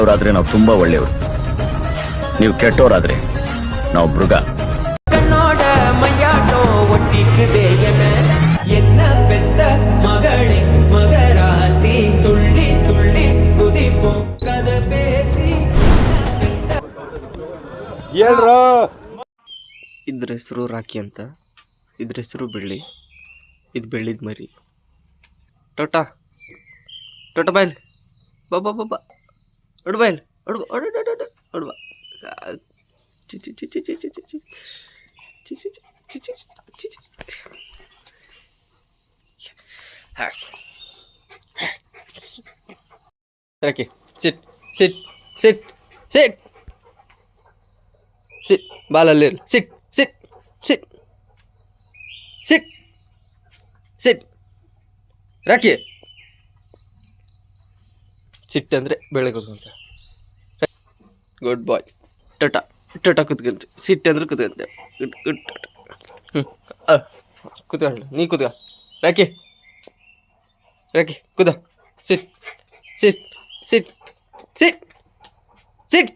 ಅವರಾದ್ರೆ ನಾವು ತುಂಬಾ ಒಳ್ಳೆಯವರು, ನೀವು ಕೆಟ್ಟವರಾದ್ರೆ ನಾವು ಮೃಗ. கண்ணோட மையாட்டம் ஒட்டிக்குதே என்ன பெத்த மகளே மகராசி துள்ளி துள்ளி குதிப்போம் கதை பேசி ಹೇಳ್ರು. ಇದ್ರ ಹೆಸರು ರಾಕಿ ಅಂತ, ಇದ್ರ ಹೆಸರು ಬೆಳ್ಳಿ. ಇದು ಬೆಳ್ಳಿದ ಮರಿ. ಟೋಟಾ ಟೋಟಾ ಬಾಯ್ಲ್ ಬಾ ಬಾ ಬಾ ಬಾ ಹೊಡು ಬಾಯ್ಲ್ ಹೊಡು ಹೊಡು ಬಾ. ಚಿ ಚಿ ಚಿ ಚಿ ಚಿ ಚಿ ಚಿ ಚಿ ಚಿ ಚಿ ಚಿ ಚಿ ಚಿ. ರಾಕಿ ಸಿಟ್ ಸಿಟ್ ಸಿಟ್ ಸಿಟ್ ಸಿಟ್ ಬಾಲಲ್ಲಿ ಸಿಟ್ ಸಿಟ್ ಸಿಟ್ ಸಿಟ್ ಸಿಟ್. ರಾಕಿ ಸಿಟ್ ಅಂದರೆ ಬೆಳಗೋದು ಅಂತ. ಗುಡ್ ಬಾಯ್. ಟೊಟಾ ಟೊಟಾ ಕುತ್ಕೊಂತ. ಸಿಟ್ ಅಂದ್ರೆ ಕುತ್ಕೊಂತೆ. Good good ಟೊಟಾ. ಕುತ್ಕೊಳ್ಳ ನೀ ಕುತ್ಕ. ರಾಕಿ ರಾಕಿ ಕುದ. ಸಿಟ್ ಸಿಟ್ ಸಿಟ್ ಸಿಟ್ ಸಿಟ್.